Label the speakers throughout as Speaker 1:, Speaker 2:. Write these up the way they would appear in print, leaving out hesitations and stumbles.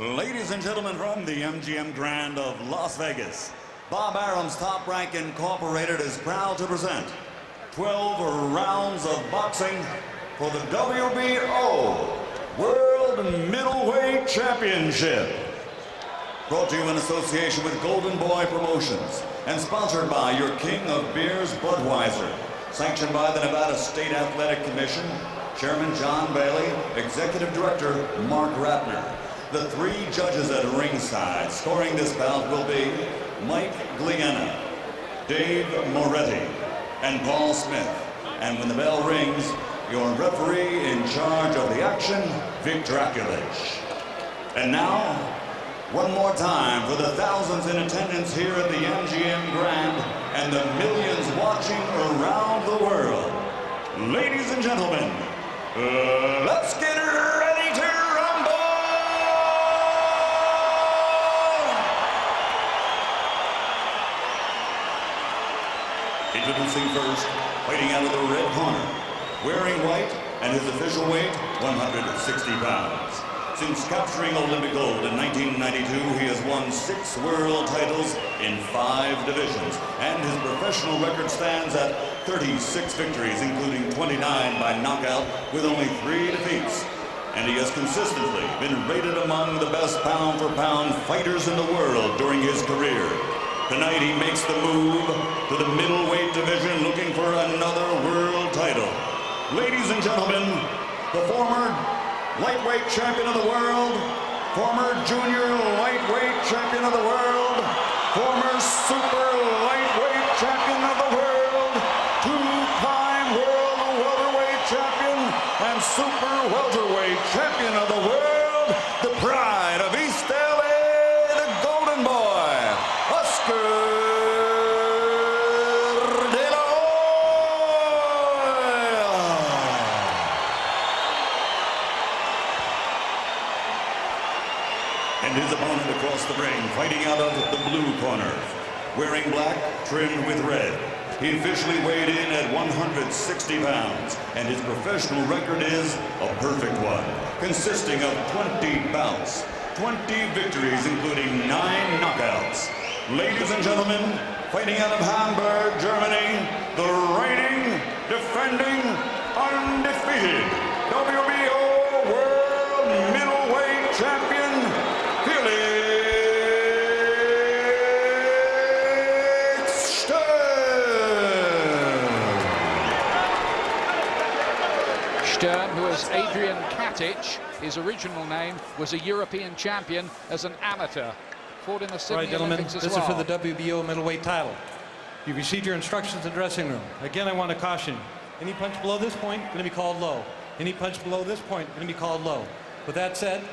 Speaker 1: Ladies and gentlemen, from the MGM Grand of Las Vegas, Bob Arum's Top Rank Incorporated is proud to present 12 rounds of boxing for the WBO World Middleweight Championship. Brought to you in association with Golden Boy Promotions and sponsored by your king of beers, Budweiser. Sanctioned by the Nevada State Athletic Commission, Chairman John Bailey, Executive Director Mark Ratner. The three judges at ringside scoring this bout will be Mike Gliena, Dave Moretti, and Paul Smith. And when the bell rings, your referee in charge of the action, Vic Draculich. And now, one more time for the thousands in attendance here at the MGM Grand and the millions watching around the world. Ladies and gentlemen, let's get ready to rumble! Introducing first, fighting out of the red corner, wearing white and his official weight, 160 pounds. Since capturing Olympic gold in 1992, he has won 6 world titles in 5 divisions, and his professional record stands at 36 victories, including 29 by knockout, with only 3 defeats. And he has consistently been rated among the best pound-for-pound fighters in the world during his career. Tonight he makes the move to the middleweight division, looking for another world title. Ladies and gentlemen, the former lightweight champion of the world, former junior lightweight champion of the world, former super lightweight champion of the world, 2-time world welterweight champion and super welterweight champion of the world, the pride of East LA, the Golden Boy, Oscar. And his opponent across the ring, fighting out of the blue corner, wearing black, trimmed with red. He officially weighed in at 160 pounds, and his professional record is a perfect one, consisting of 20 bouts, 20 victories, including 9 knockouts. Ladies and gentlemen, fighting out of Hamburg, Germany, the reigning, defending, undefeated WBO World Middleweight Champion, Felix
Speaker 2: Sturm, who is Adrian Katic, his original name, was a European champion as an amateur. Fought in the Sydney Olympics as well.
Speaker 3: This is for the WBO middleweight title. You've received your instructions in the dressing room. Again, I want to caution you. Any punch below this point, going to be called low. Any punch below this point, going to be called low. With that said,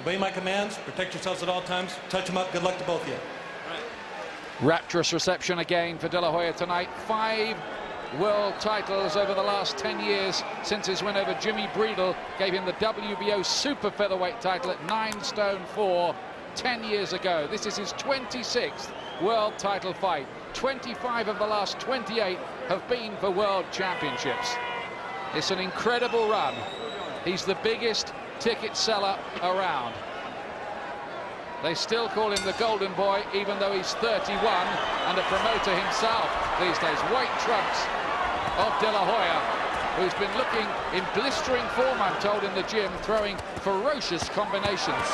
Speaker 3: obey my commands, protect yourselves at all times, touch them up, good luck to both of you.
Speaker 2: Rapturous reception again for De La Hoya tonight. 5 world titles over the last 10 years since his win over Jimmy Breedle gave him the WBO super featherweight title at 9 stone 4 10 years ago. This is his 26th world title fight. 25 of the last 28 have been for world championships. It's an incredible run. He's the biggest ticket seller around. They still call him the Golden Boy, even though he's 31 and a promoter himself these days. White trunks of De La Hoya, who's been looking in blistering form, I'm told, in the gym, throwing ferocious combinations.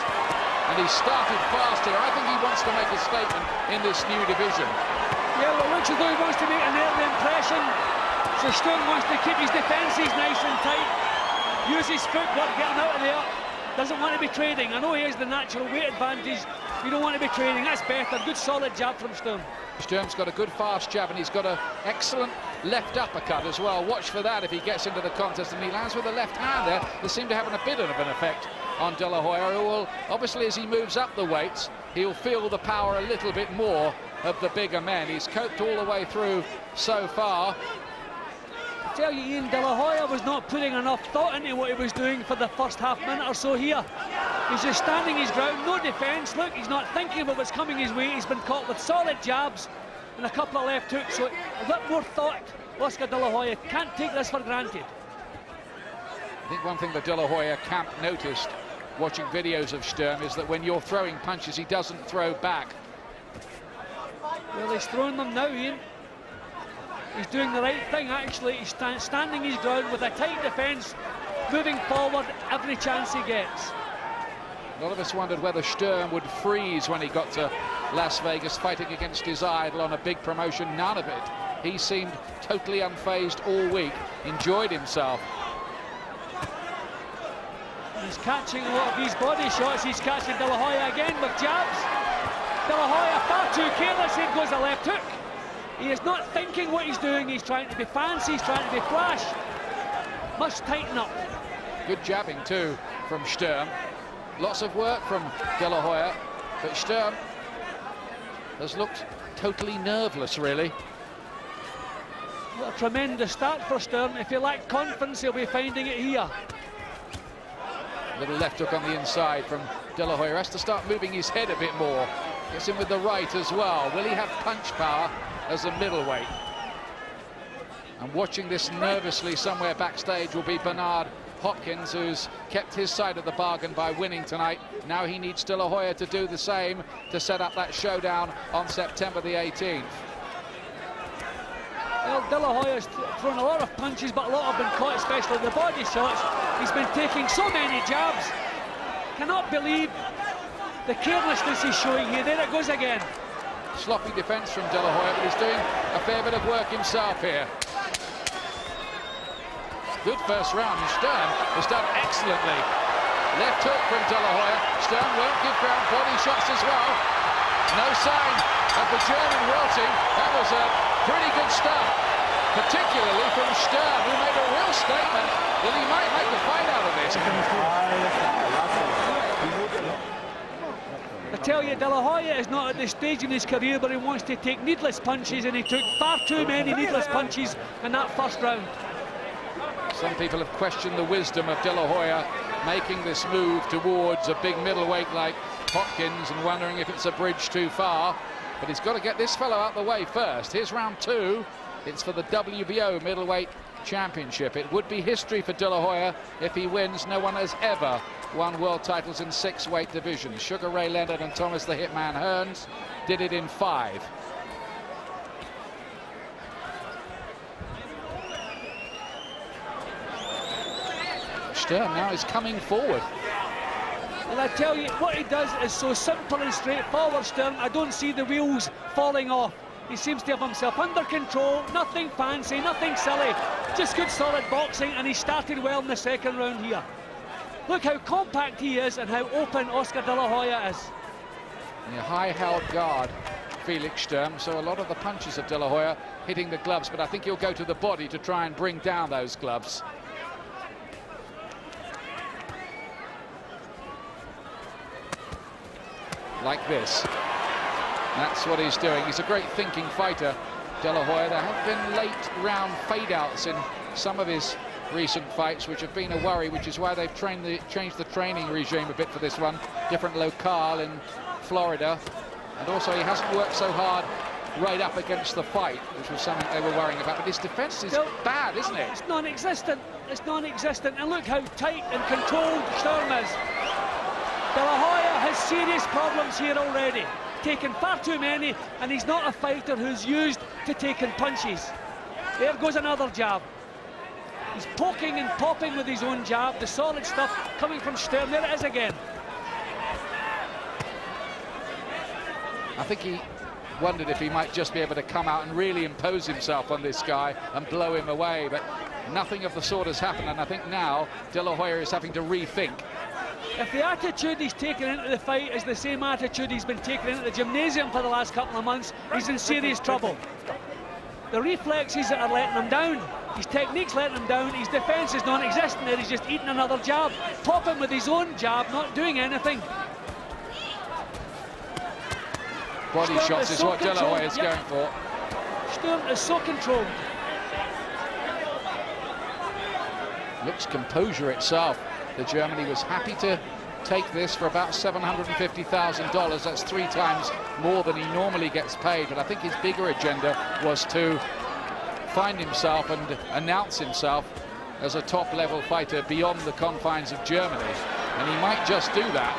Speaker 2: And he started fast here. I think he wants to make a statement in this new division.
Speaker 4: Yeah, well, looks as though he wants to make an early impression. So Sturm wants to keep his defences nice and tight. Use his footwork, get him out of there. Doesn't want to be trading. I know he has the natural weight advantage. You don't want to be trading. That's better. Good solid jab from Sturm.
Speaker 2: Sturm's got a good fast jab, and he's got an excellent left uppercut as well. Watch for that if he gets into the contest, and he lands with the left hand there. They seem to have a bit of an effect on De La Hoya, who will, obviously, as he moves up the weights, he'll feel the power a little bit more of the bigger men. He's coped all the way through so far.
Speaker 4: I tell you, Ian, De La Hoya was not putting enough thought into what he was doing for the first half minute or so here. He's just standing his ground, no defence. Look, he's not thinking about what's coming his way. He's been caught with solid jabs and a couple of left hooks, so a bit more thought. Oscar De La Hoya can't take this for granted.
Speaker 2: I think one thing the De La Hoya camp noticed watching videos of Sturm is that when you're throwing punches, he doesn't throw back.
Speaker 4: Well, he's throwing them now, Ian. He's doing the right thing, actually. He's standing his ground with a tight defence, moving forward every chance he gets.
Speaker 2: A lot of us wondered whether Sturm would freeze when he got to Las Vegas, fighting against his idol on a big promotion. None of it. He seemed totally unfazed all week, enjoyed himself.
Speaker 4: He's catching a lot of these body shots. He's catching De La Hoya again with jabs. De La Hoya far too careless. Here goes a left hook. He is not thinking what he's doing. He's trying to be fancy. He's trying to be flash. Must tighten up.
Speaker 2: Good jabbing too from Sturm. Lots of work from De La Hoya, but Sturm has looked totally nerveless, really.
Speaker 4: What a tremendous start for Sturm. If he lacked confidence, he'll be finding it here.
Speaker 2: Little left hook on the inside from De La Hoya. Has to start moving his head a bit more. Gets in with the right as well. Will he have punch power as a middleweight? And watching this nervously somewhere backstage will be Bernard Hopkins, who's kept his side of the bargain by winning tonight. Now he needs De La Hoya to do the same to set up that showdown on September the 18th.
Speaker 4: Well, De La Hoya's thrown a lot of punches, but a lot have been caught, especially the body shots. He's been taking so many jabs. Cannot believe the carelessness he's showing here. There it goes again.
Speaker 2: Sloppy defence from De La Hoya, but he's doing a fair bit of work himself here. Good first round, and Sturm has done excellently. Left hook from De La Hoya. Sturm won't give ground, body shots as well. No sign of the German wilting. That was a pretty good start, particularly from Sturm, who made a real statement that he might make a fight out of this.
Speaker 4: I tell you, De La Hoya is not at this stage in his career where he wants to take needless punches, and he took far too many needless punches in that first round.
Speaker 2: Some people have questioned the wisdom of De La Hoya making this move towards a big middleweight like Hopkins and wondering if it's a bridge too far. But he's got to get this fellow out the way first. Here's round two. It's for the WBO middleweight championship. It would be history for De La Hoya if he wins. No one has ever won world titles in 6 weight divisions. Sugar Ray Leonard and Thomas the Hitman Hearns did it in 5. Sturm now is coming forward.
Speaker 4: And I tell you, what he does is so simple and straightforward, Sturm. I don't see the wheels falling off. He seems to have himself under control, nothing fancy, nothing silly, just good solid boxing, and he started well in the second round here. Look how compact he is and how open Oscar De La Hoya is.
Speaker 2: A high-held guard, Felix Sturm, so a lot of the punches of De La Hoya hitting the gloves, but I think he'll go to the body to try and bring down those gloves. Like this. That's what he's doing. He's a great thinking fighter, De La Hoya. There have been late round fade-outs in some of his recent fights, which have been a worry, which is why they've changed the training regime a bit for this one. Different locale in Florida. And also he hasn't worked so hard right up against the fight, which was something they were worrying about. But his defence is bad, isn't it?
Speaker 4: It's non-existent. It's non-existent. And look how tight and controlled Sturm is. De La Hoya has serious problems here already. Taken far too many, and he's not a fighter who's used to taking punches. There goes another jab. He's poking and popping with his own jab, the solid stuff coming from Sturm. There it is again.
Speaker 2: I think he wondered if he might just be able to come out and really impose himself on this guy and blow him away, but nothing of the sort has happened, and I think now De La Hoya is having to rethink.
Speaker 4: If the attitude he's taken into the fight is the same attitude he's been taking into the gymnasium for the last couple of months, he's in serious trouble. The reflexes are letting him down. His technique's letting him down. His defence is non-existent there. He's just eating another jab. Popping with his own jab, not doing anything.
Speaker 2: Body
Speaker 4: Sturm
Speaker 2: shots is
Speaker 4: so
Speaker 2: what De La Hoya is going for.
Speaker 4: Sturm is so controlled.
Speaker 2: Looks composure itself. The Germany was happy to take this for about $750,000. That's 3 times more than he normally gets paid. But I think his bigger agenda was to find himself and announce himself as a top-level fighter beyond the confines of Germany. and he might just do that.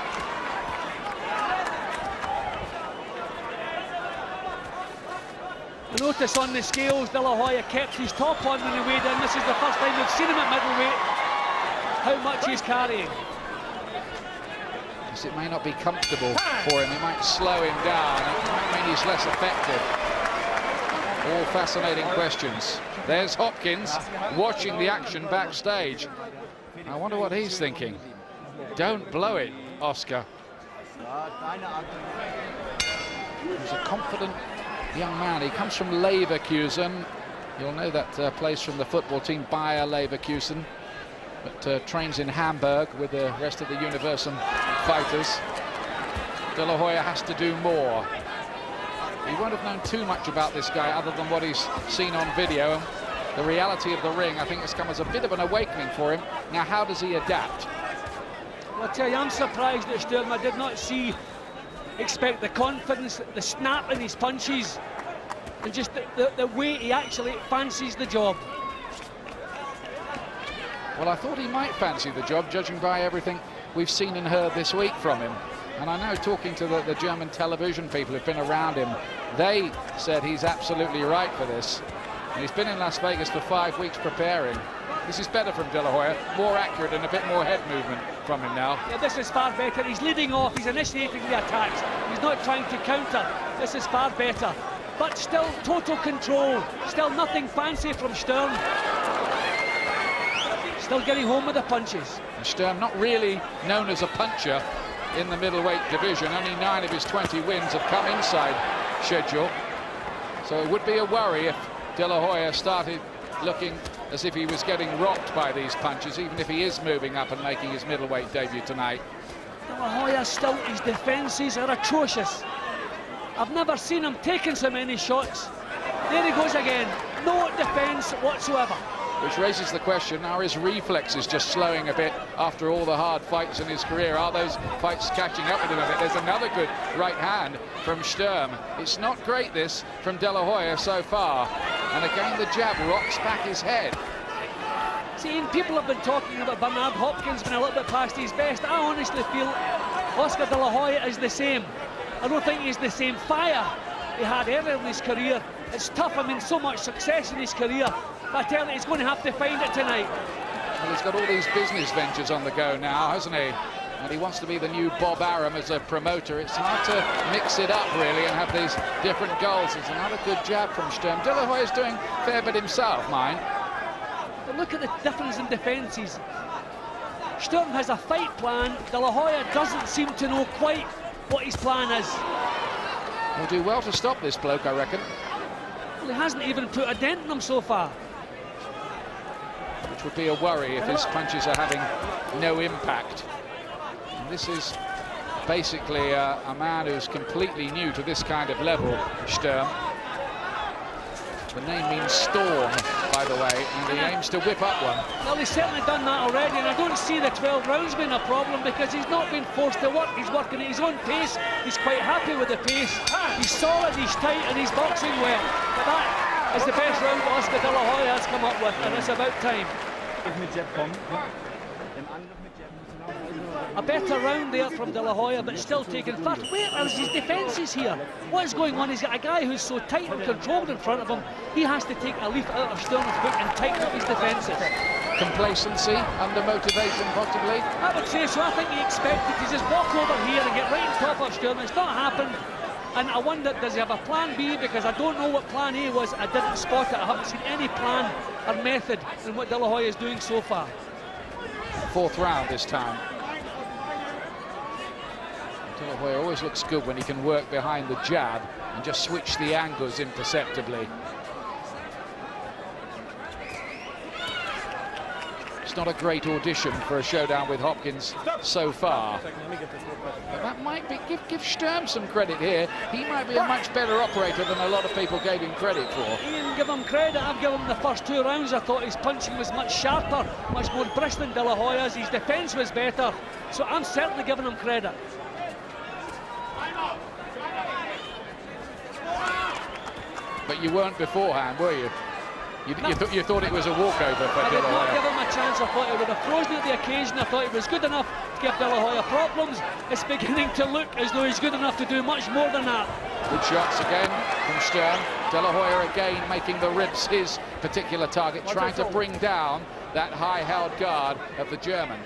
Speaker 4: I notice on the scales, De La Hoya kept his top on when he weighed in. This is the first time we've seen him at middleweight. How much he's carrying.
Speaker 2: It may not be comfortable for him. It might slow him down. It might mean he's less effective. All fascinating questions. There's Hopkins watching the action backstage. I wonder what he's thinking. Don't blow it, Oscar. He's a confident young man. He comes from Leverkusen. You'll know that place from the football team, Bayer Leverkusen, but trains in Hamburg with the rest of the Universum fighters. De La Hoya has to do more. He won't have known too much about this guy other than what he's seen on video. The reality of the ring, I think, has come as a bit of an awakening for him. Now, how does he adapt?
Speaker 4: Well, I tell you, I'm surprised at Sturm. I did not expect the confidence, the snap in his punches, and just the way he actually fancies the job.
Speaker 2: Well, I thought he might fancy the job, judging by everything we've seen and heard this week from him. And I know, talking to the German television people who've been around him, they said he's absolutely right for this. And he's been in Las Vegas for 5 weeks preparing. This is better from De La Hoya, more accurate and a bit more head movement from him now.
Speaker 4: Yeah, this is far better. He's leading off, he's initiating the attacks. He's not trying to counter. This is far better. But still total control. Still nothing fancy from Sturm. Still getting home with the punches.
Speaker 2: And Sturm, not really known as a puncher in the middleweight division. Only 9 of his 20 wins have come inside schedule. So it would be a worry if De La Hoya started looking as if he was getting rocked by these punches, even if he is moving up and making his middleweight debut tonight.
Speaker 4: De La Hoya still, his defences are atrocious. I've never seen him taking so many shots. There he goes again. No defence whatsoever.
Speaker 2: Which raises the question, are his reflexes just slowing a bit after all the hard fights in his career? Are those fights catching up with him a bit? There's another good right hand from Sturm. It's not great, this, from De La Hoya so far. And again, the jab rocks back his head.
Speaker 4: See, people have been talking about Bernard Hopkins being a little bit past his best. I honestly feel Oscar De La Hoya is the same. I don't think he's the same fire he had earlier in his career. It's tough. I mean, so much success in his career. But I tell you, he's going to have to find it tonight.
Speaker 2: Well, he's got all these business ventures on the go now, hasn't he? And he wants to be the new Bob Arum as a promoter. It's hard to mix it up, really, and have these different goals. There's another good jab from Sturm. De La Hoya's doing a fair bit himself, mind.
Speaker 4: But look at the difference in defences. Sturm has a fight plan. De La Hoya doesn't seem to know quite what his plan is.
Speaker 2: He'll do well to stop this bloke, I reckon.
Speaker 4: Well, he hasn't even put a dent in him so far.
Speaker 2: Which would be a worry if his punches are having no impact. And this is basically a man who's completely new to this kind of level, Sturm. The name means storm, by the way, and he aims to whip up one.
Speaker 4: Well, he's certainly done that already, and I don't see the 12 rounds being a problem because he's not been forced to work. He's working at his own pace. He's quite happy with the pace. He's solid, he's tight, and he's boxing well. But that is the best round Oscar De La Hoya has come up with, and it's about time. A better round there from De La Hoya, but still taking first. Where are his defences here? What is going on? He's got a guy who's so tight and controlled in front of him. He has to take a leaf out of Sturm's book and tighten up his defences.
Speaker 2: Complacency, under motivation, possibly?
Speaker 4: I would say so. I think he expected to just walk over here and get right on top of Sturm. It's not happened. And I wonder, does he have a plan B? Because I don't know what plan A was. I didn't spot it. I haven't seen any plan or method in what De La Hoya is doing so far.
Speaker 2: 4th round this time. De La Hoya always looks good when he can work behind the jab and just switch the angles imperceptibly. It's not a great audition for a showdown with Hopkins so far. But that might be, give Sturm some credit here. He might be a much better operator than a lot of people gave him credit for.
Speaker 4: Ian, give him credit. I've given him the first 2 rounds. I thought his punching was much sharper, much more brisk than De La Hoya's. His defence was better. So I'm certainly giving him credit.
Speaker 2: But you weren't beforehand, were you? You thought it was a walkover for
Speaker 4: I
Speaker 2: De
Speaker 4: did
Speaker 2: La
Speaker 4: not give
Speaker 2: Hoya.
Speaker 4: him a chance. I thought he would have frozen at the occasion. I thought he was good enough to give De La Hoya problems. It's beginning to look as though he's good enough to do much more than that.
Speaker 2: Good shots again from Sturm. De La Hoya again making the ribs his particular target, trying to bring down that high-held guard of the German.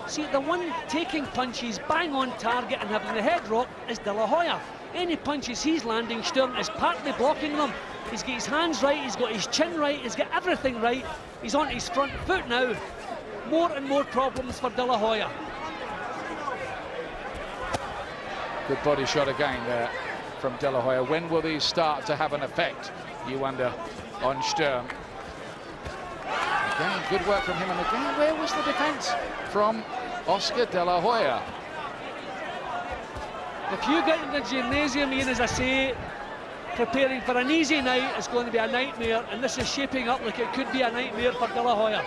Speaker 4: See, the one taking punches bang on target and having the head rock is De La Hoya. Any punches he's landing, Sturm is partly blocking them. He's got his hands right, he's got his chin right, he's got everything right. He's on his front foot now. More and more problems for De La Hoya.
Speaker 2: Good body shot again there from De La Hoya. When will these start to have an effect, you wonder, on Sturm? Again, good work from him, and again, where was the defence from Oscar De La Hoya?
Speaker 4: If you get in the gymnasium, Ian, as I say, preparing for an easy night, it's going to be a nightmare, and this is shaping up like it could be a nightmare for De La Hoya.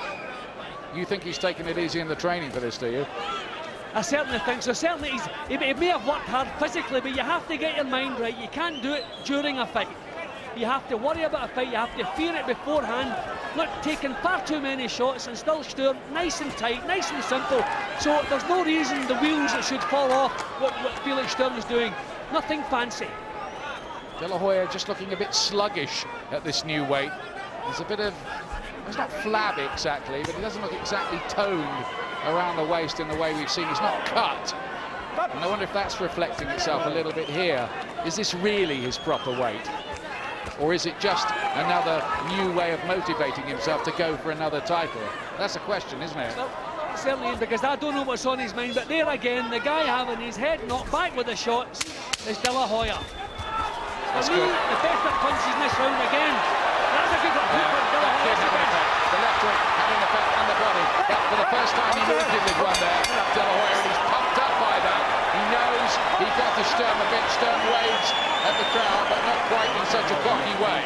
Speaker 2: You think he's taking it easy in the training for this, do you?
Speaker 4: I certainly think so. Certainly he may have worked hard physically, but you have to get your mind right. You can't do it during a fight. You have to worry about a fight, you have to fear it beforehand. Look, taking far too many shots, and still Sturm nice and tight, nice and simple. So there's no reason the wheels that should fall off what Felix Sturm is doing. Nothing fancy.
Speaker 2: De La Hoya just looking a bit sluggish at this new weight. There's a bit of, it's not flab exactly, but he doesn't look exactly toned around the waist in the way we've seen. He's not cut. And I wonder if that's reflecting itself a little bit here. Is this really his proper weight? Or is it just another new way of motivating himself to go for another title? That's a question, isn't it?
Speaker 4: Well, certainly, because I don't know what's on his mind, but there again, the guy having his head knocked back with the shots is De La Hoya.
Speaker 2: That's
Speaker 4: For me,
Speaker 2: good.
Speaker 4: the best that punches in this round again. That's a good one. De La
Speaker 2: That did
Speaker 4: Hoya's the
Speaker 2: have an
Speaker 4: best.
Speaker 2: effect. The left hook had an effect on the body. But for the first time he moved in with one there. De La Hoya, and he's pumped up by that. He knows he got to Sturm a bit. Sturm waves at the crowd, but not quite in such a cocky way.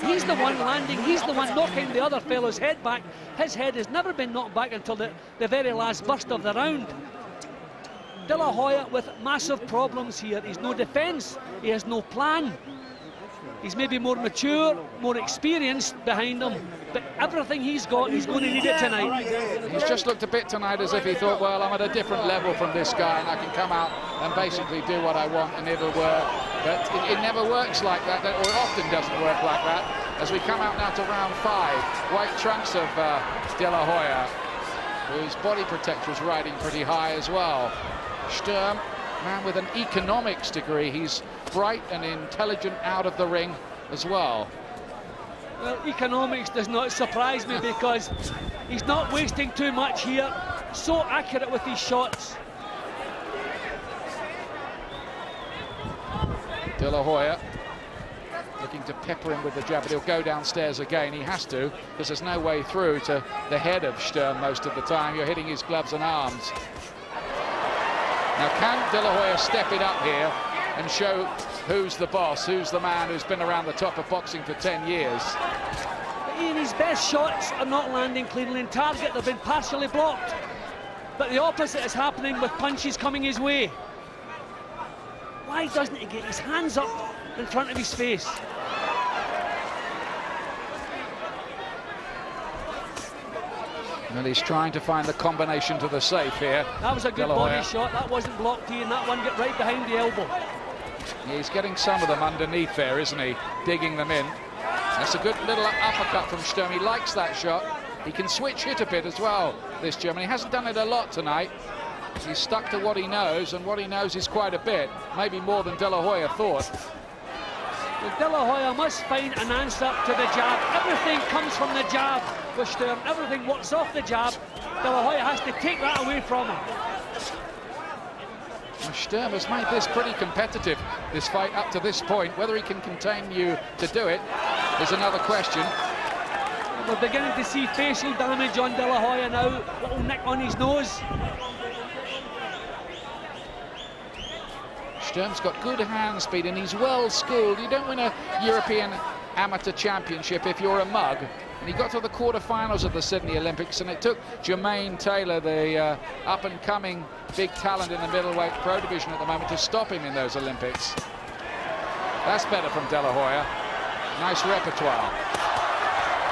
Speaker 4: He's the one landing, he's the one knocking the other fellow's head back. His head has never been knocked back until the very last burst of the round. De La Hoya with massive problems here. He's no defence, he has no plan. He's maybe more mature, more experienced behind him, but everything he's got, he's going to need it tonight.
Speaker 2: He's just looked a bit tonight as if he thought, well, I'm at a different level from this guy and I can come out and basically do what I want and it'll work. But it never works like that, or it often doesn't work like that. As we come out now to round 5, white trunks of De La Hoya, whose body protector is riding pretty high as well. Sturm, man with an economics degree, he's bright and intelligent out of the ring as well.
Speaker 4: Well, economics does not surprise me because he's not wasting too much here. So accurate with his shots.
Speaker 2: De La Hoya looking to pepper him with the jab, but he'll go downstairs again. He has to, because there's no way through to the head of Sturm most of the time. You're hitting his gloves and arms. Now, can De La Hoya step it up here and show who's the boss, who's the man who's been around the top of boxing for 10 years?
Speaker 4: But Ian, his best shots are not landing cleanly in target. They've been partially blocked. But the opposite is happening with punches coming his way. Why doesn't he get his hands up in front of his face?
Speaker 2: And he's trying to find the combination to the safe here.
Speaker 4: That was a good
Speaker 2: De La Hoya.
Speaker 4: body shot. That wasn't blocked, Ian. That one got right behind the elbow.
Speaker 2: He's getting some of them underneath there, isn't he? Digging them in. That's a good little uppercut from Sturm. He likes that shot. He can switch hit a bit as well, this German. He hasn't done it a lot tonight. He's stuck to what he knows, and what he knows is quite a bit. Maybe more than De La Hoya thought.
Speaker 4: Well, De La Hoya must find an answer to the jab. Everything comes from the jab with Sturm. Everything works off the jab. De La Hoya has to take that away from him.
Speaker 2: Well, Sturm has made this pretty competitive, this fight up to this point. Whether he can continue to do it is another question.
Speaker 4: We're beginning to see facial damage on De La Hoya now. Little nick on his nose.
Speaker 2: Sturm's got good hand speed and he's well schooled. You don't win a European Amateur Championship if you're a mug. And he got to the quarterfinals of the Sydney Olympics, and it took Jermaine Taylor, the up-and-coming big talent in the middleweight pro division at the moment, to stop him in those Olympics. That's better from De La Hoya. Nice repertoire.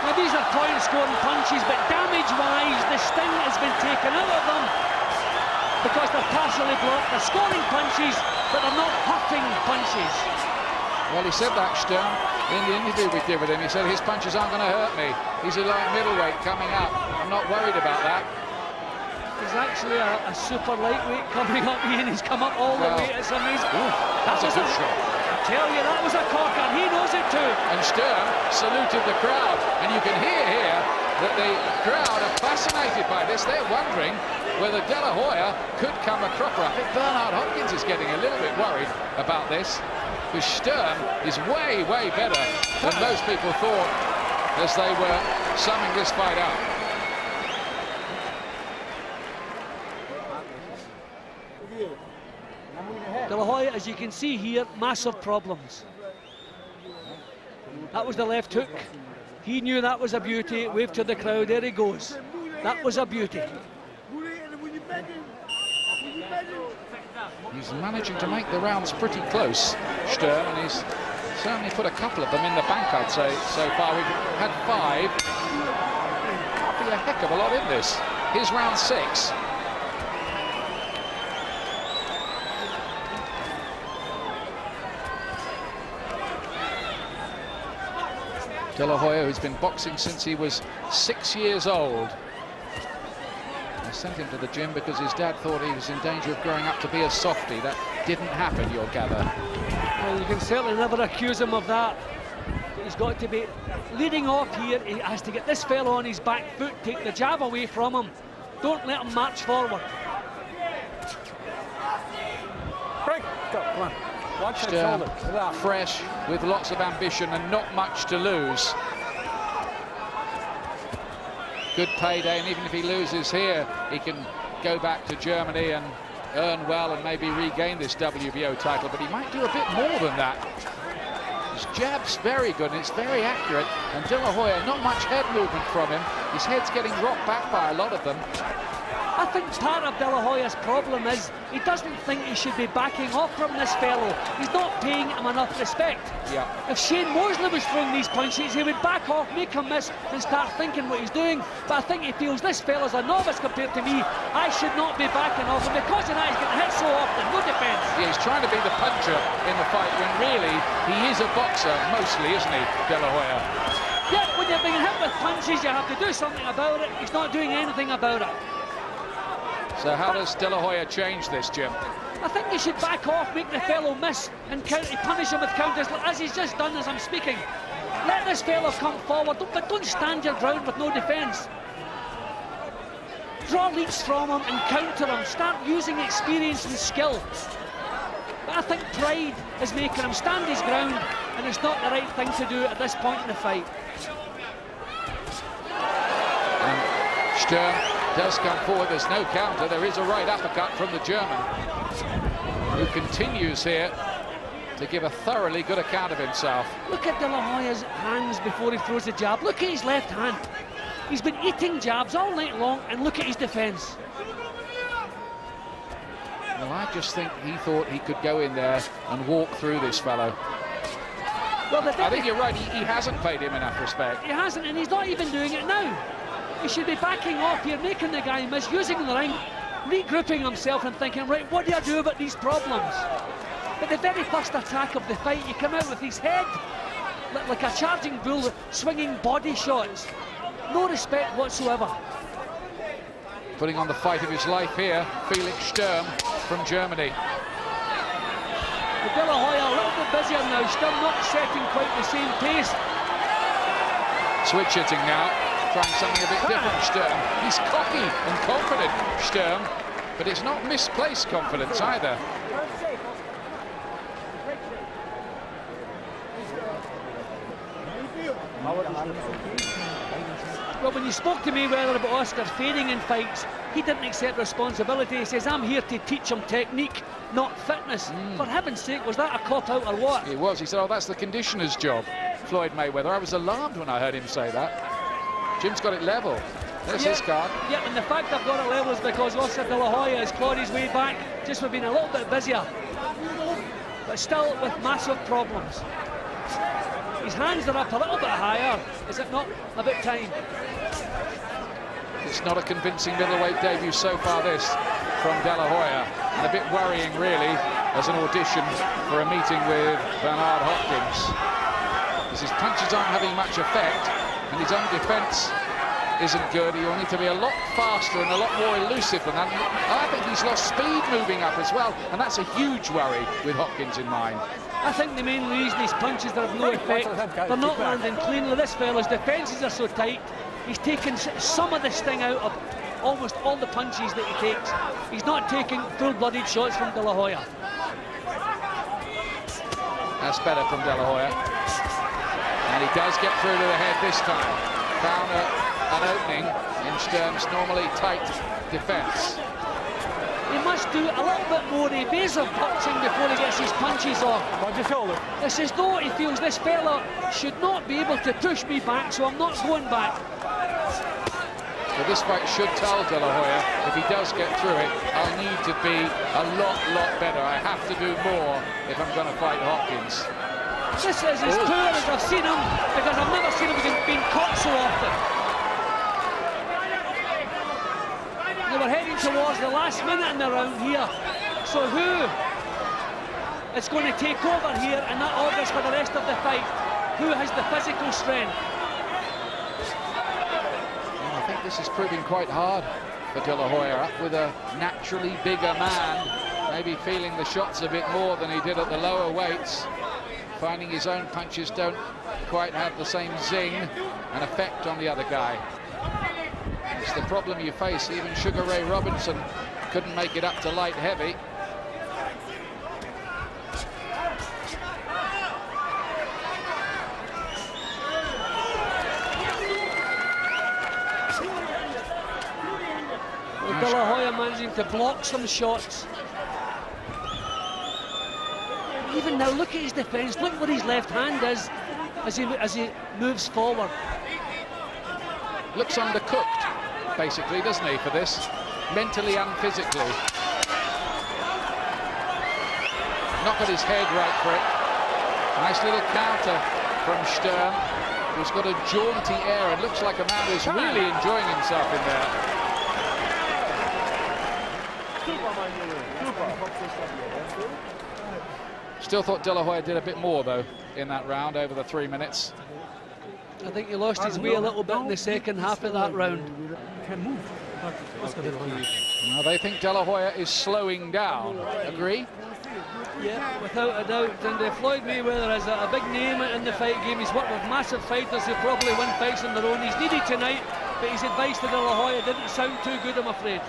Speaker 4: Now these are point-scoring punches, but damage-wise, the sting has been taken out of them because they're partially blocked. They're scoring punches, but they're not hurting punches.
Speaker 2: Well, he said that, Sturm, in the interview we did with him. He said his punches aren't going to hurt me. He's a light middleweight coming up. I'm not worried about that.
Speaker 4: He's actually a super lightweight coming up here, and he's come up all the way. It's amazing.
Speaker 2: Ooh, that's a good shot.
Speaker 4: I tell you, that was a corker. He knows it too.
Speaker 2: And Sturm saluted the crowd, and you can hear here that the crowd are fascinated by this. They're wondering whether De La Hoya could come a cropper. I think Bernard Hopkins is getting a little bit worried about this, because Sturm is way, way better than most people thought as they were summing this fight up.
Speaker 4: De La Hoya, as you can see here, massive problems. That was the left hook. He knew that was a beauty. Waved to the crowd. There he goes. That was a beauty.
Speaker 2: He's managing to make the rounds pretty close, Sturm, and he's certainly put a couple of them in the bank, I'd say, so far. We've had 5. That'll be a heck of a lot in this. Here's round 6. De La Hoya, who's been boxing since he was 6 years old. They sent him to the gym because his dad thought he was in danger of growing up to be a softie. That didn't happen, you'll gather.
Speaker 4: Well, you can certainly never accuse him of that. He's got to be leading off here. He has to get this fellow on his back foot, take the jab away from him. Don't let him march forward.
Speaker 5: Break. Go, come on. Watch that
Speaker 2: Sturm,
Speaker 5: shoulder.
Speaker 2: fresh, with lots of ambition and not much to lose. Good payday, and even if he loses here, he can go back to Germany and earn well and maybe regain this WBO title, but he might do a bit more than that. His jab's very good and it's very accurate, and De La Hoya, not much head movement from him. His head's getting rocked back by a lot of them.
Speaker 4: I think part of De La Hoya's problem is he doesn't think he should be backing off from this fellow. He's not paying him enough respect.
Speaker 2: Yeah.
Speaker 4: If Shane Mosley was throwing these punches, he would back off, make him miss, and start thinking what he's doing. But I think he feels this fella's a novice compared to me. I should not be backing off, and because of that, he's getting hit so often. No defence.
Speaker 2: Yeah, he's trying to be the puncher in the fight when really he is a boxer mostly, isn't he, De La Hoya?
Speaker 4: Yeah, when you're being hit with punches, you have to do something about it. He's not doing anything about it.
Speaker 2: So how does De La Hoya change this, Jim?
Speaker 4: I think he should back off, make the fellow miss, and punish him with counters, as he's just done as I'm speaking. Let this fellow come forward, but don't stand your ground with no defence. Draw leaps from him and counter him. Start using experience and skill. But I think pride is making him stand his ground, and it's not the right thing to do at this point in the fight.
Speaker 2: And Sturm does come forward. There's no counter. There is a right uppercut from the German, who continues here to give a thoroughly good account of himself.
Speaker 4: Look at De La Hoya's hands before he throws the jab. Look at his left hand. He's been eating jabs all night long, and look at his defence.
Speaker 2: Well, I just think he thought he could go in there and walk through this fellow.
Speaker 4: Well,
Speaker 2: I think you're right. He hasn't paid him enough respect.
Speaker 4: He hasn't, and he's not even doing it now. He should be backing off here, making the guy miss, using the ring, regrouping himself and thinking, right, what do I do about these problems? But the very first attack of the fight, you come out with his head like a charging bull, swinging body shots. No respect whatsoever.
Speaker 2: Putting on the fight of his life here, Felix Sturm from Germany.
Speaker 4: But De La Hoya a little bit busier now, still not setting quite the same pace.
Speaker 2: Switch hitting now. Trying something a bit different, Sturm. He's cocky and confident, Sturm, but it's not misplaced confidence either.
Speaker 4: Well, when you spoke to Mayweather about Oscar fading in fights, he didn't accept responsibility. He says, I'm here to teach him technique, not fitness. For heaven's sake, was that a cop-out or what?
Speaker 2: It was. He said, oh, that's the conditioner's job, Floyd Mayweather. I was alarmed when I heard him say that. Jim's got it level. There's his card.
Speaker 4: Yeah, and the fact I've got it level is because Oscar De La Hoya has clawed his way back, just for being a little bit busier. But still with massive problems. His hands are up a little bit higher. Is it not about time?
Speaker 2: It's not a convincing middleweight debut so far, this, from De La Hoya, and a bit worrying, really, as an audition for a meeting with Bernard Hopkins. Because his punches aren't having much effect, and his own defence isn't good. He'll need to be a lot faster and a lot more elusive than that. I think he's lost speed moving up as well, and that's a huge worry with Hopkins in mind.
Speaker 4: I think the main reason his punches are of no effect, they're not landing cleanly. This fella's defences are so tight, he's taken some of the sting out of almost all the punches that he takes. He's not taking full-blooded shots from De La Hoya.
Speaker 2: That's better from De La Hoya. And he does get through to the head this time. Found an opening in Sturm's normally tight defence.
Speaker 4: He must do a little bit more evasive boxing before he gets his punches off.
Speaker 5: Watch your shoulder.
Speaker 4: It's as though he feels this fella should not be able to push me back, so I'm not going back.
Speaker 2: So this fight should tell De La Hoya, if he does get through it, I'll need to be a lot better. I have to do more if I'm going to fight Hopkins.
Speaker 4: This is as poor as I've seen him, because I've never seen him being caught so often. They were heading towards the last minute in the round here. So who is going to take over here and that augurs for the rest of the fight? Who has the physical strength?
Speaker 2: Well, I think this is proving quite hard for De La Hoya, up with a naturally bigger man, maybe feeling the shots a bit more than he did at the lower weights, finding his own punches don't quite have the same zing and effect on the other guy. It's the problem you face. Even Sugar Ray Robinson couldn't make it up to light heavy.
Speaker 4: Well, De La Hoya managing to block some shots. Even now, look at his defence. Look where his left hand is as he moves forward.
Speaker 2: Looks undercooked, basically, doesn't he, for this? Mentally and physically. Not got his head right for it. Nice little counter from Sturm, who's got a jaunty air and looks like a man who's really enjoying himself in there. Still thought De La Hoya did a bit more, though, in that round over the 3 minutes.
Speaker 4: I think he lost his way a little bit in the second half of that round.
Speaker 2: Now they think De La Hoya is slowing down. Agree?
Speaker 4: Yeah, without a doubt. And Floyd Mayweather is a big name in the fight game. He's worked with massive fighters who probably win fights on their own. He's needed tonight, but his advice to De La Hoya didn't sound too good, I'm afraid.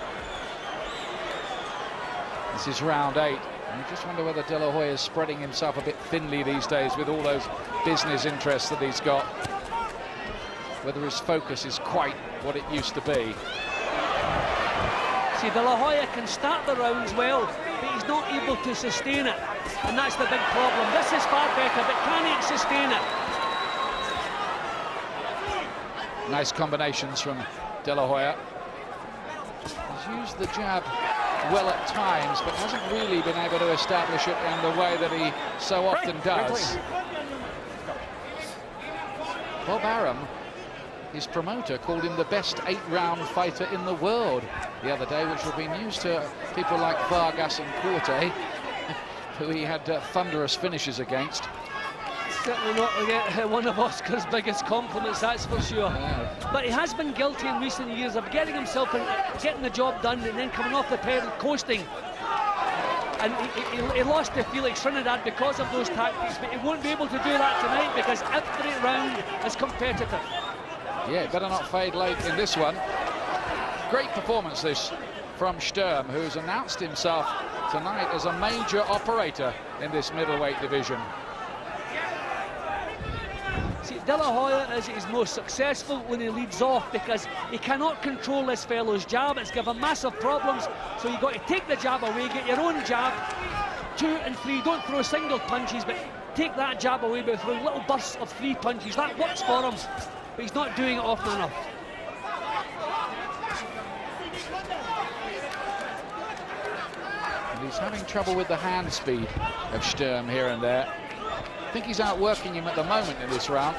Speaker 2: This is round 8. And you just wonder whether De La Hoya is spreading himself a bit thinly these days with all those business interests that he's got. Whether his focus is quite what it used to be.
Speaker 4: See, De La Hoya can start the rounds well, but he's not able to sustain it. And that's the big problem. This is far better, but can he sustain it?
Speaker 2: Nice combinations from De La Hoya. He's used the jab well at times, but hasn't really been able to establish it in the way that he so often does. Bob Arum, his promoter, called him the best 8-round fighter in the world the other day, which will be news to people like Vargas and Corte, who he had thunderous finishes against.
Speaker 4: Certainly not to get one of Oscar's biggest compliments, that's for sure.
Speaker 2: Yeah.
Speaker 4: But he has been guilty in recent years of getting himself and getting the job done and then coming off the pedal, coasting. And he lost to Felix Trinidad because of those tactics, but he won't be able to do that tonight because every round is competitive.
Speaker 2: Yeah, better not fade late in this one. Great performance this from Sturm, who's announced himself tonight as a major operator in this middleweight division.
Speaker 4: See, De La Hoya is most successful when he leads off because he cannot control this fellow's jab. It's given massive problems, so you've got to take the jab away, get your own jab, 2 and 3, don't throw single punches, but take that jab away by throwing little bursts of 3 punches. That works for him, but he's not doing it often enough.
Speaker 2: And he's having trouble with the hand speed of Sturm here and there. I think he's outworking him at the moment in this round.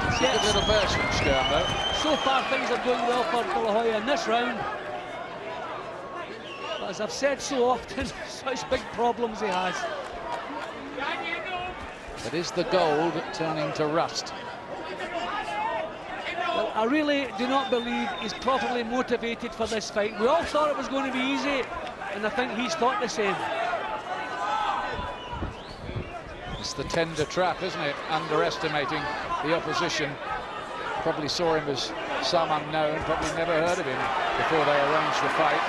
Speaker 2: It's a good little burst from Sturm, though.
Speaker 4: So far, things are going well for De La Hoya in this round. But as I've said so often, such big problems he has.
Speaker 2: But is the gold turning to rust?
Speaker 4: Well, I really do not believe he's properly motivated for this fight. We all thought it was going to be easy, and I think he's thought the same.
Speaker 2: It's the tender trap, isn't it? Underestimating the opposition. Probably saw him as some unknown, probably never heard of him before they arranged the fight.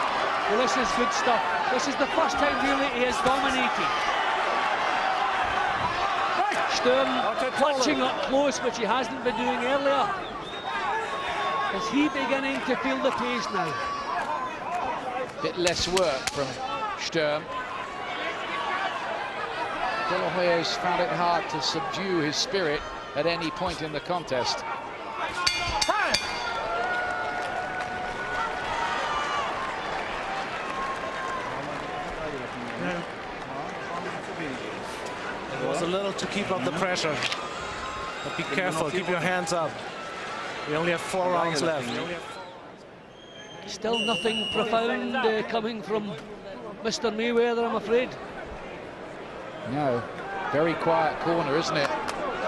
Speaker 4: Well, this is good stuff. This is the first time really he has dominated. Sturm clutching up close, which he hasn't been doing earlier. Is he beginning to feel the pace now?
Speaker 2: Bit less work from Sturm. De La Hoya's found it hard to subdue his spirit at any point in the contest.
Speaker 5: It was a little to keep up the pressure. But be careful, keep your hands up. We only have 4 rounds left.
Speaker 4: Still nothing profound coming from Mr. Mayweather, I'm afraid.
Speaker 2: No, very quiet corner, isn't it?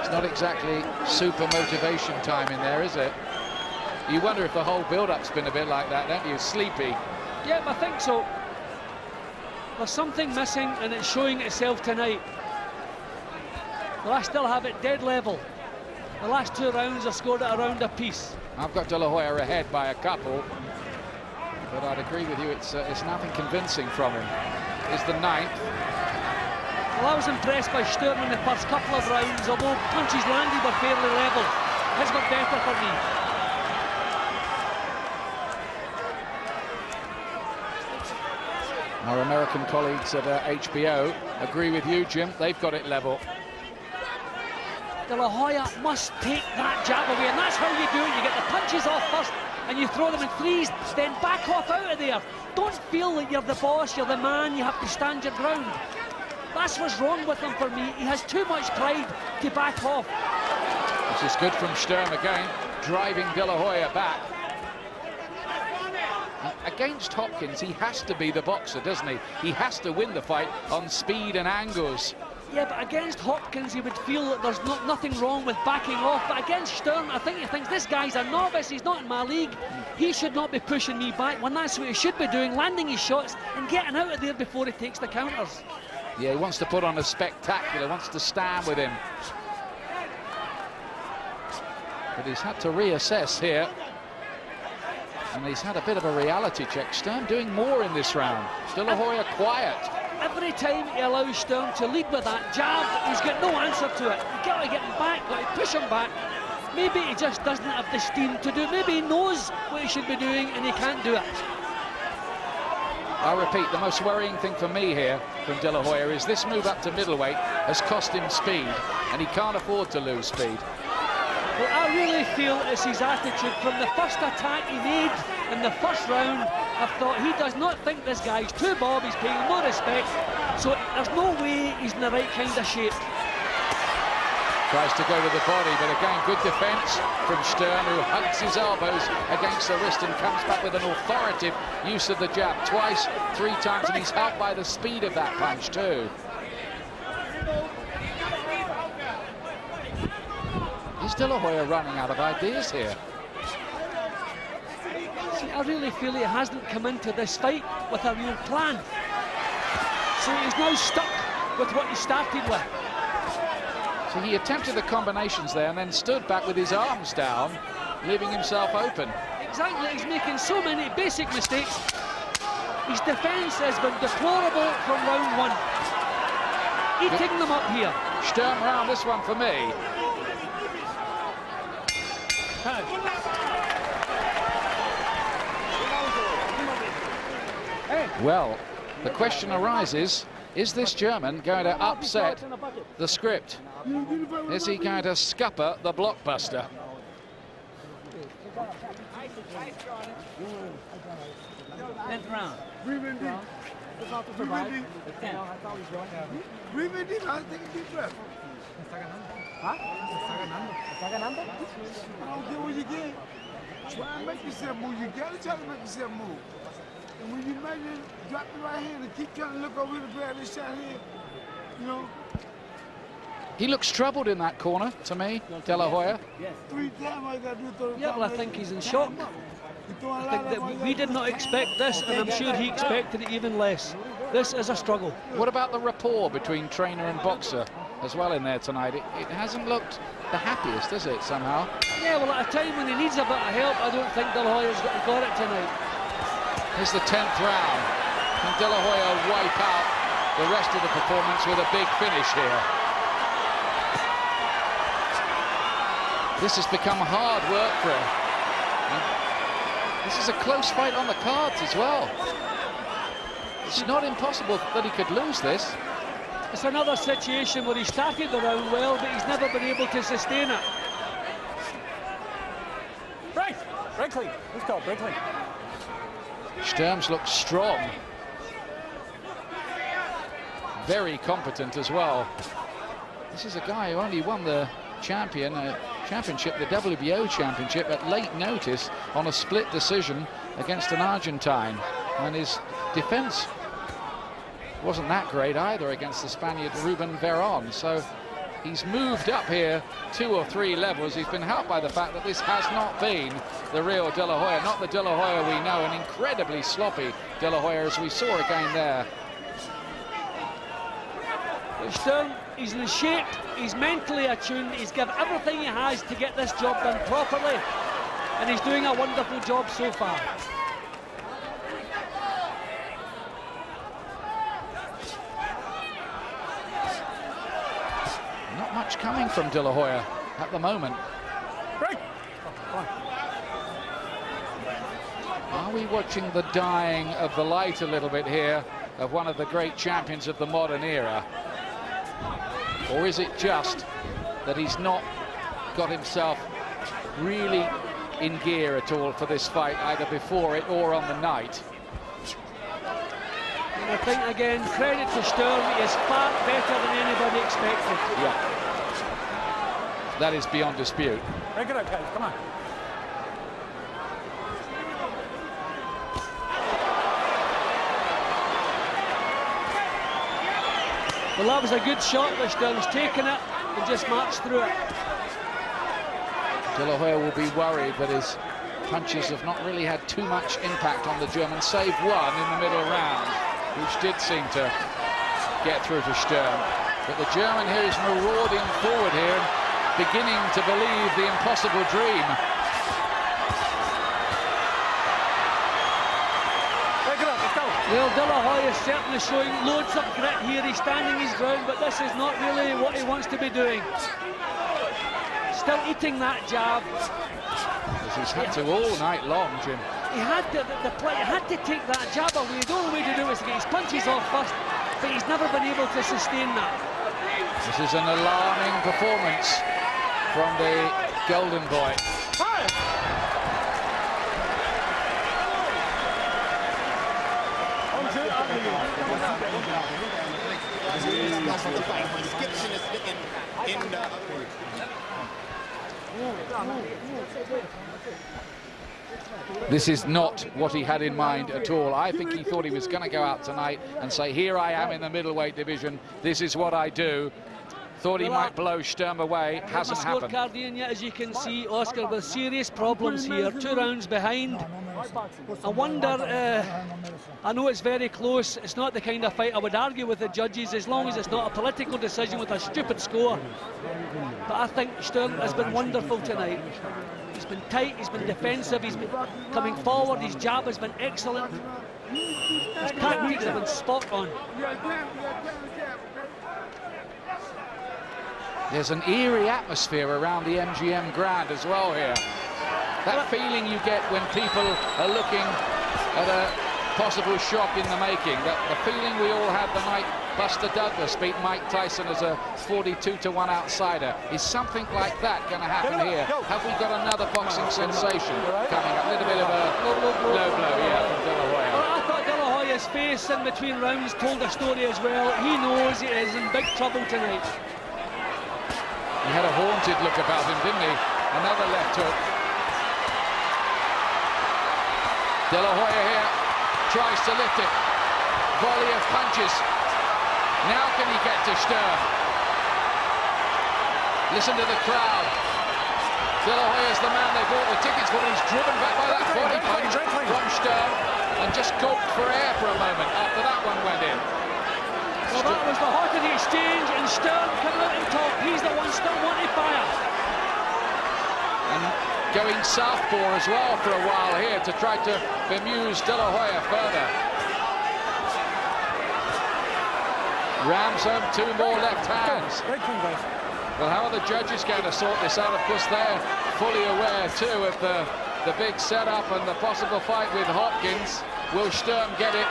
Speaker 2: It's not exactly super motivation time in there, is it? You wonder if the whole build-up's been a bit like that, don't you? Sleepy.
Speaker 4: Yeah, I think so. There's something missing, and it's showing itself tonight. Well, I still have it dead level. The last 2 rounds are scored at around a piece.
Speaker 2: I've got De La Hoya ahead by a couple, but I'd agree with you, it's nothing convincing from him. It's the 9th.
Speaker 4: Well, I was impressed by Sturm in the first couple of rounds, although punches landed were fairly level. His were better for me.
Speaker 2: Our American colleagues at HBO agree with you, Jim. They've got it level.
Speaker 4: De La Hoya must take that jab away, and that's how you do it. You get the punches off first, and you throw them in threes, then back off out of there. Don't feel that you're the boss, you're the man, you have to stand your ground. That's what's wrong with him for me. He has too much pride to back off.
Speaker 2: This is good from Sturm again, driving De La Hoya back. Against Hopkins, he has to be the boxer, doesn't he? He has to win the fight on speed and angles.
Speaker 4: Yeah, but against Hopkins, he would feel that there's nothing wrong with backing off. But against Sturm, I think he thinks this guy's a novice. He's not in my league. He should not be pushing me back when that's what he should be doing, landing his shots and getting out of there before he takes the counters.
Speaker 2: Yeah, he wants to put on a spectacular, wants to stand with him. But he's had to reassess here. And he's had a bit of a reality check. Sturm doing more in this round. De La Hoya quiet.
Speaker 4: Every time he allows Sturm to lead with that jab, he's got no answer to it. You've got to get him back, got to push him back. Maybe he just doesn't have the steam to do it. Maybe he knows what he should be doing and he can't do it.
Speaker 2: I repeat, the most worrying thing for me here from De La Hoya is this move up to middleweight has cost him speed, and he can't afford to lose speed.
Speaker 4: Well, I really feel it's his attitude. From the first attack he made in the first round, I thought he does not think this guy's too bob, he's paying no respect, so there's no way he's in the right kind of shape.
Speaker 2: Tries to go to the body, but again, good defence from Sturm, who hugs his elbows against the wrist and comes back with an authoritative use of the jab. Twice, 3 times, and he's helped by the speed of that punch too. Is De La Hoya running out of ideas here?
Speaker 4: See, I really feel he hasn't come into this fight with a real plan. So he's now stuck with what he started with.
Speaker 2: So he attempted the combinations there and then stood back with his arms down, leaving himself open.
Speaker 4: Exactly, he's making so many basic mistakes. His defence has been deplorable from round 1. Eating them up here.
Speaker 2: Sturm round this one for me. Well, the question arises, is this German going to upset the script? Is he going to scupper the blockbuster?
Speaker 6: Breathe in deep. I take a deep breath. I don't care what you get. Try and make yourself move. You gotta try to make yourself move. And when you measure, drop the right hand and keep trying to look over the grab this shot here. You know.
Speaker 2: He looks troubled in that corner, to me, De La Hoya.
Speaker 6: 3 times I gotta do it. Throw the
Speaker 4: Yeah, well, I think he's in shock. I think that we did not expect this, and I'm sure he expected it even less. This is a struggle.
Speaker 2: What about the rapport between trainer and boxer as well in there tonight? It hasn't looked the happiest, has it, somehow?
Speaker 4: Yeah, well, at a time when he needs a bit of help, I don't think De La Hoya's got it tonight.
Speaker 2: Here's the 10th round. Can De La Hoya wipe out the rest of the performance with a big finish here? This has become hard work for him. This is a close fight on the cards as well. It's not impossible that he could lose this.
Speaker 4: It's another situation where he started the round well, but he's never been able to sustain it.
Speaker 5: Break clean. Let's go, break clean.
Speaker 2: Sturm's looks strong. Very competent as well. This is a guy who only won the championship, the WBO championship, at late notice on a split decision against an Argentine. And his defense wasn't that great either against the Spaniard Ruben Veron. So he's moved up here 2 or 3 levels. He's been helped by the fact that this has not been the real De La Hoya, not the De La Hoya we know, an incredibly sloppy De La Hoya, as we saw again there.
Speaker 4: Sturm, he's in shape, he's mentally attuned, he's given everything he has to get this job done properly, and he's doing a wonderful job so far.
Speaker 2: Not much coming from De La Hoya at the moment.
Speaker 5: Break.
Speaker 2: Are we watching the dying of the light a little bit here of one of the great champions of the modern era? Or is it just that he's not got himself really in gear at all for this fight, either before it or on the night?
Speaker 4: And I think, again, credit to Sturm, he is far better than anybody expected.
Speaker 2: Yeah. That is beyond dispute.
Speaker 5: Break it up, guys, come on.
Speaker 4: Well, that was a good shot, but Sturm's taken it and just marched through it.
Speaker 2: De La Hoya will be worried that his punches have not really had too much impact on the German, save one in the middle round, which did seem to get through to Sturm. But the German here is marauding forward here, beginning to believe the impossible dream.
Speaker 4: Well, De La Hoya is certainly showing loads of grit here. He's standing his ground, but this is not really what he wants to be doing. Still eating that jab.
Speaker 2: He's had to all night long, Jim.
Speaker 4: He had to, he had to take that jab away. The only way to do it was to get his punches off first, but he's never been able to sustain that.
Speaker 2: This is an alarming performance from the Golden Boy. This is not what he had in mind at all. I think he thought he was going to go out tonight and say, here I am in the middleweight division, this is what I do. Thought he might blow Sturm away, hasn't happened.
Speaker 4: Scorecard, Ian, yet, as you can see, Oscar with serious problems here, 2 rounds behind. I wonder, I know it's very close, it's not the kind of fight I would argue with the judges, as long as it's not a political decision with a stupid score. But I think Sturm has been wonderful tonight. He's been tight, he's been defensive, he's been coming forward, his jab has been excellent. His tactics have been spot on.
Speaker 2: There's an eerie atmosphere around the MGM Grand as well here. That feeling you get when people are looking at a possible shock in the making. That the feeling we all had the night Buster Douglas beat Mike Tyson as a 42-1 outsider. Is something like that going to happen here? Have we got another boxing sensation coming up? A little bit of a low blow, yeah, from De La Hoya.
Speaker 4: Well, I thought De La Hoya his face in between rounds told a story as well. He knows he is in big trouble tonight.
Speaker 2: He had a haunted look about him, didn't he? Another left hook. De La Hoya here tries to lift it. Volley of punches. Now can he get to Sturm? Listen to the crowd. De La Hoya's the man they bought the tickets for. He's driven back by that body punch from Sturm and just gulped for air for a moment after that one went in.
Speaker 4: Well, that was the heart of the exchange, and Sturm coming out on top. He's the one still wanting fire.
Speaker 2: And going southpaw as well for a while here to try to bemuse De La Hoya further. Rams home 2 more left hands. Well, how are the judges going to sort this out? Of course, they're fully aware too of the big setup and the possible fight with Hopkins. Will Sturm get it?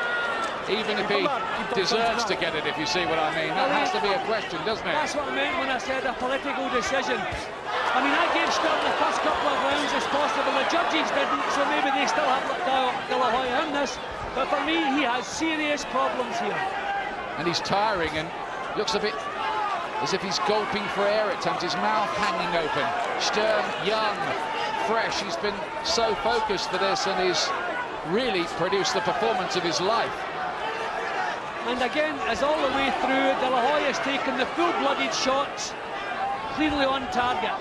Speaker 2: Even if he deserves to get it, if you see what I mean. That has to be a question, doesn't it?
Speaker 4: That's what I meant when I said a political decision. I mean, I gave Sturm the first couple of rounds as possible. The judges didn't, so maybe they still have De La Hoya in this. But for me, he has serious problems here.
Speaker 2: And he's tiring and looks a bit as if he's gulping for air at times. His mouth hanging open. Sturm, young, fresh. He's been so focused for this and he's really produced the performance of his life.
Speaker 4: And again, as all the way through, De La Hoya's taken the full-blooded shots, clearly on target.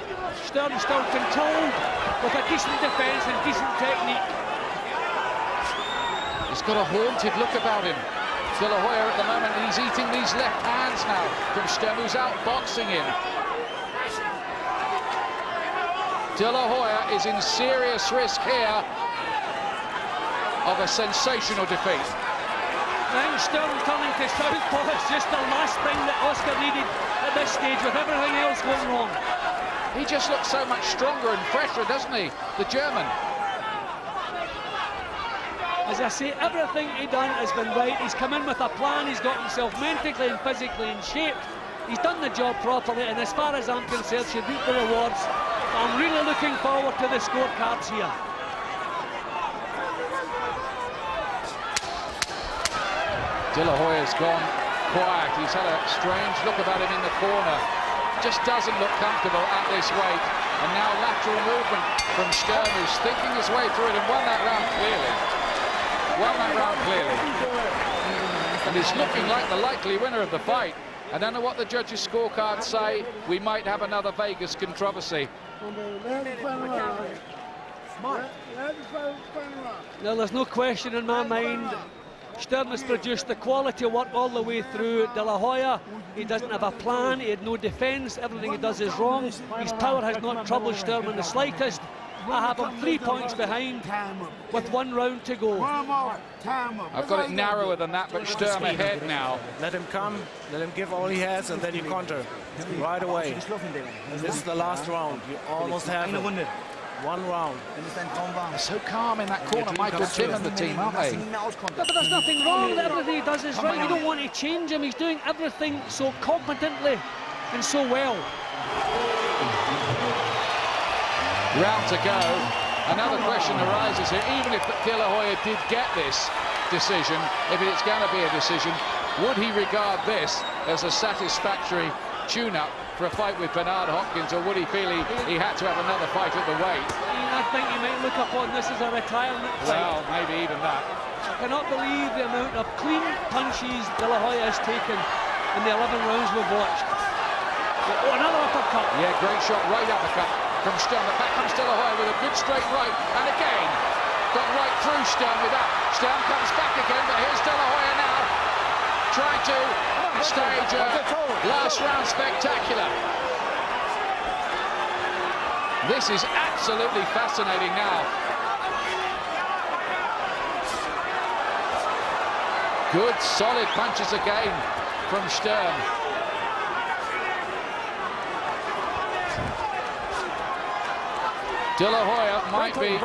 Speaker 4: Sturm still controlled with a decent defence and decent technique.
Speaker 2: He's got a haunted look about him. De La Hoya at the moment, and he's eating these left hands now from Sturm, who's out boxing him. De La Hoya is in serious risk here of a sensational defeat.
Speaker 4: I think Sturm turning to southpaw is just the last thing that Oscar needed at this stage with everything else going wrong.
Speaker 2: He just looks so much stronger and fresher, doesn't he, the German?
Speaker 4: As I say, everything he done has been right. He's come in with a plan, he's got himself mentally and physically in shape. He's done the job properly, and as far as I'm concerned, should reap the rewards. I'm really looking forward to the scorecards here.
Speaker 2: De La Hoya's gone quiet. He's had a strange look about him in the corner. Just doesn't look comfortable at this weight. And now lateral movement from Sturm, who's thinking his way through it and won that round clearly. And he's looking like the likely winner of the fight. I don't know what the judges' scorecards say. We might have another Vegas controversy.
Speaker 4: Now, there's no question in my mind. Sturm has produced the quality work all the way through. De La Hoya, he doesn't have a plan, he had no defence, everything he does is wrong. His power has not troubled Sturm in the slightest. I have him 3 points behind with 1 round to go.
Speaker 5: I've got it narrower than that, but Sturm ahead now. Let him come, let him give all he has, and then you counter right away. This is the last round. You almost have it. 1 round.
Speaker 2: They're so calm in that corner, Michael, Tim and the team, aren't they?
Speaker 4: But there's nothing wrong. Everything he does is right. You don't want to change him. He's doing everything so competently and so well.
Speaker 2: Round to go. Another question arises here. Even if De La Hoya did get this decision, if it's going to be a decision, would he regard this as a satisfactory tune-up for a fight with Bernard Hopkins, or would he feel he had to have another fight at the weight?
Speaker 4: I think he might look upon this as a retirement fight.
Speaker 2: Well, maybe even that.
Speaker 4: I cannot believe the amount of clean punches De La Hoya has taken in the 11 rounds we've watched. Oh, another uppercut.
Speaker 2: Yeah, great shot, right uppercut from Sturm. But back comes De La Hoya with a good straight right, and again, got right through Sturm with that. Sturm comes back again, but here's De La Hoya now, trying to stage a last round spectacular. This is absolutely fascinating now. Good, solid punches again from Sturm. De La Hoya might be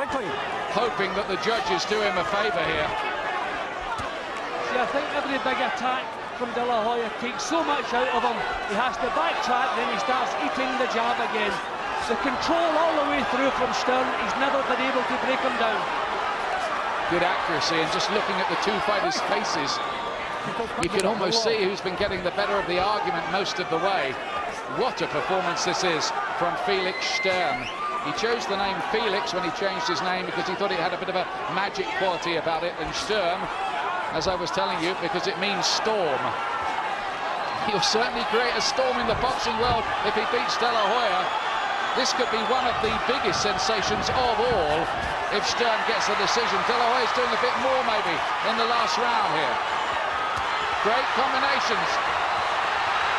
Speaker 2: hoping that the judges do him a favour here.
Speaker 4: See, I think every big attack from De La Hoya takes so much out of him. He has to backtrack, then he starts eating the jab again. The control all the way through from Sturm, he's never been able to break him down.
Speaker 2: good accuracy, and just looking at the two fighters' faces, you can almost see who's been getting the better of the argument most of the way. What a performance this is from Felix Sturm. He chose the name Felix when he changed his name because he thought it had a bit of a magic quality about it, and Sturm, as I was telling you, because it means storm. He'll certainly create a storm in the boxing world if he beats De La Hoya. This could be one of the biggest sensations of all if Sturm gets the decision. De La Hoya's doing a bit more maybe in the last round here. Great combinations.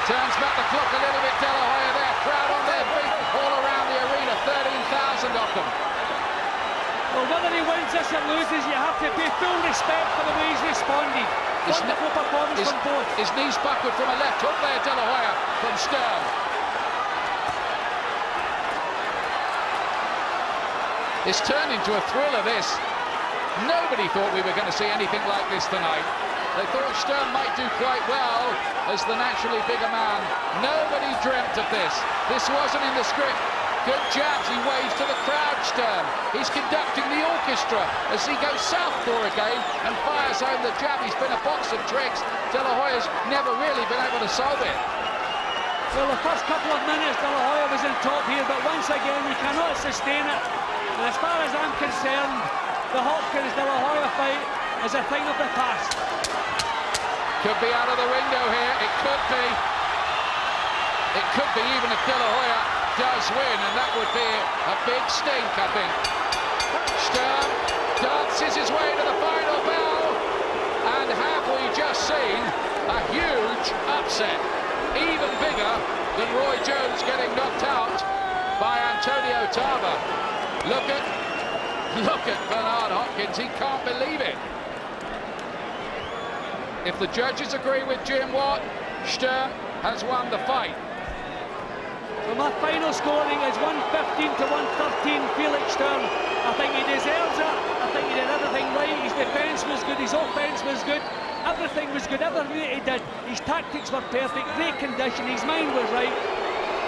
Speaker 2: Turns back the clock a little bit, De La Hoya there. Crowd on their feet all around the arena, 13,000 of them.
Speaker 4: Well, whether he wins this or loses, you have to pay full respect for the way he's responded. Wonderful performance from both.
Speaker 2: His knees backward from a left hook there, De La Hoya from Sturm. It's turned into a thriller, this. Nobody thought we were going to see anything like this tonight. They thought Sturm might do quite well as the naturally bigger man. Nobody dreamt of this. This wasn't in the script. Good jabs, he waves to the crowd, Sturm. He's conducting the orchestra as he goes southpaw again and fires home the jab. He's been a box of tricks. De La Hoya's never really been able to solve it.
Speaker 4: Well, the first couple of minutes, De La Hoya was in top here, but once again, he cannot sustain it. And as far as I'm concerned, the Hopkins-De La Hoya fight is a thing of the past.
Speaker 2: Could be out of the window here. It could be. It could be even if De La Hoya does win, and that would be a big stink, I think. Sturm dances his way to the final bell, and have we just seen a huge upset, even bigger than Roy Jones getting knocked out by Antonio Tarver. Look at Bernard Hopkins. He can't believe it. If the judges agree with Jim Watt, Sturm has won the fight.
Speaker 4: Well, my final scoring is 115 to 113, Felix Sturm. I think he deserves it. I think he did everything right. His defence was good, his offence was good. Everything was good, everything that he did. His tactics were perfect, great condition, his mind was right.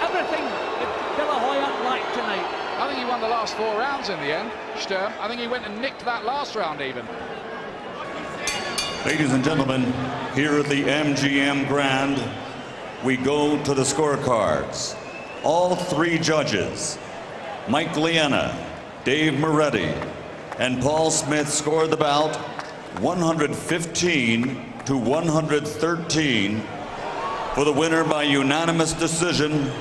Speaker 4: Everything that De La Hoya lacked tonight.
Speaker 2: I think he won the last 4 rounds in the end, Sturm. I think he went and nicked that last round even.
Speaker 1: Ladies and gentlemen, here at the MGM Grand, we go to the scorecards. All 3 judges, Mike Liena, Dave Moretti, and Paul Smith scored the bout 115 to 113 for the winner by unanimous decision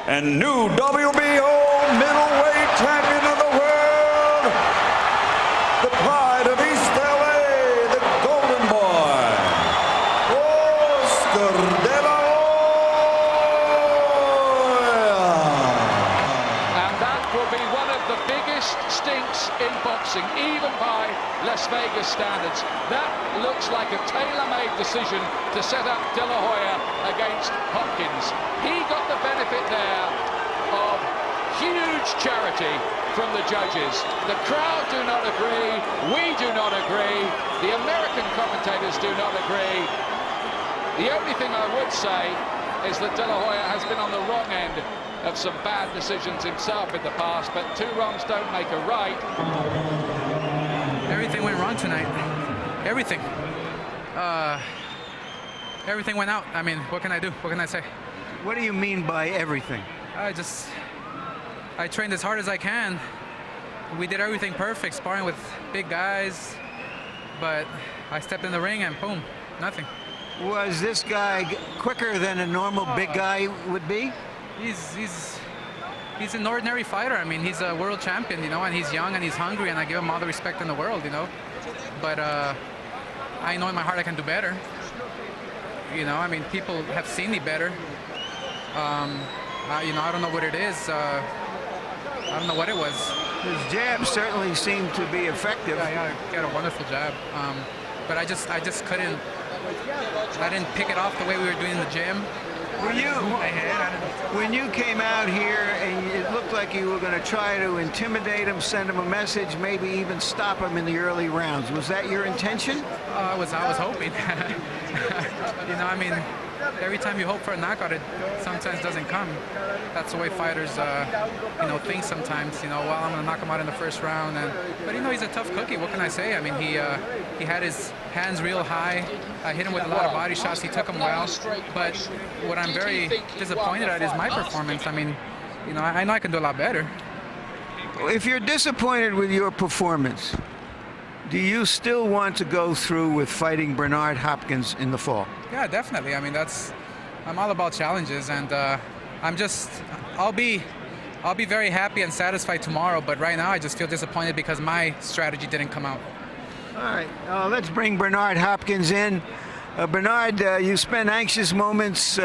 Speaker 1: and new WBO middleweight champion of the world, the pride of East LA, the Golden Boy, Oscar De La Hoya.
Speaker 2: And that will be one of the biggest stinks in boxing, even by Las Vegas standards. That looks like a tailor-made decision to set up De La Hoya against Hopkins. He got the benefit there of huge charity from the judges. The crowd do not agree. We do not agree. The American commentators do not agree. The only thing I would say is that De La Hoya has been on the wrong end of some bad decisions himself in the past, but 2 wrongs don't make a right.
Speaker 7: Everything went wrong tonight. Everything. Everything went out. I mean, what can I do? What can I say?
Speaker 8: What do you mean by everything?
Speaker 7: I trained as hard as I can. We did everything perfect, sparring with big guys, but I stepped in the ring and boom, nothing.
Speaker 8: Was this guy quicker than a normal big guy would be?
Speaker 7: He's an ordinary fighter. I mean, he's a world champion, you know, and he's young and he's hungry, and I give him all the respect in the world, you know. But I know in my heart I can do better. You know, I mean, people have seen me better. You know, I don't know what it is. I don't know what it was.
Speaker 8: His jab certainly seemed to be effective.
Speaker 7: Yeah, he had a wonderful jab. But I just couldn't. I didn't pick it off the way we were doing in the gym.
Speaker 8: When you came out here and it looked like you were going to try to intimidate him, send him a message, maybe even stop him in the early rounds, was that your intention?
Speaker 7: I was hoping. You know, I mean, every time you hope for a knockout, it sometimes doesn't come. That's the way fighters, think sometimes. Well, I'm going to knock him out in the first round. But he's a tough cookie. What can I say? I mean, he had his hands real high. I hit him with a lot of body shots. He took them well. But what I'm very disappointed at is my performance. I mean, I know I can do a lot better.
Speaker 8: If you're disappointed with your performance, do you still want to go through with fighting Bernard Hopkins in the fall?
Speaker 7: Yeah, definitely. I mean, I'm all about challenges, and I'll be very happy and satisfied tomorrow. But right now, I just feel disappointed because my strategy didn't come out.
Speaker 8: All right, let's bring Bernard Hopkins in. Bernard, you spent anxious moments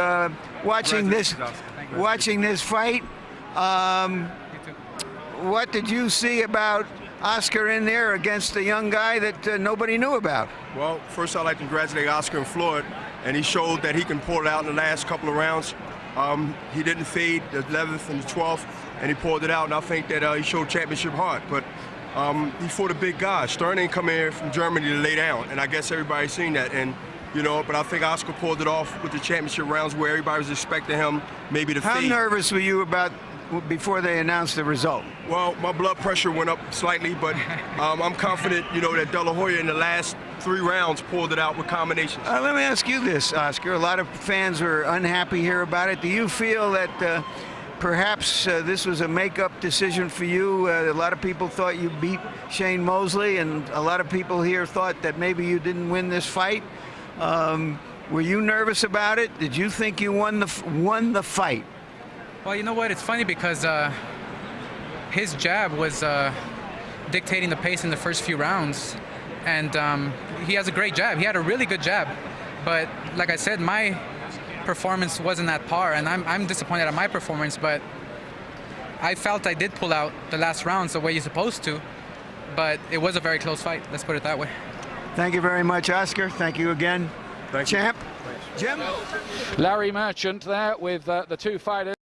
Speaker 8: watching this fight. What did you see about Oscar in there against a young guy that nobody knew about?
Speaker 9: Well, first I'd like to congratulate Oscar and Floyd, and he showed that he can pull it out in the last couple of rounds. He didn't fade the 11th and the 12th, and he pulled it out, and I think that he showed championship heart. But he fought a big guy. Sturm ain't come here from Germany to lay down, and I guess everybody's seen that. And but I think Oscar pulled it off with the championship rounds where everybody was expecting him maybe to fade.
Speaker 8: How nervous were you about before they announced the result?
Speaker 9: Well, my blood pressure went up slightly, but I'm confident, that De La Hoya in the last 3 rounds pulled it out with combinations.
Speaker 8: Let me ask you this, Oscar. A lot of fans were unhappy here about it. Do you feel that perhaps this was a make-up decision for you? A lot of people thought you beat Shane Mosley, and a lot of people here thought that maybe you didn't win this fight. Were you nervous about it? Did you think you won the fight?
Speaker 7: Well, you know what? It's funny because his jab was dictating the pace in the first few rounds, and he has a great jab. He had a really good jab, but like I said, my performance wasn't at par, and I'm disappointed at my performance. But I felt I did pull out the last rounds the way you're supposed to, but it was a very close fight. Let's put it that way.
Speaker 8: Thank you very much, Oscar. Thank you again,
Speaker 9: Thank you.
Speaker 8: champ. Jim?
Speaker 2: Larry Merchant there with the two fighters.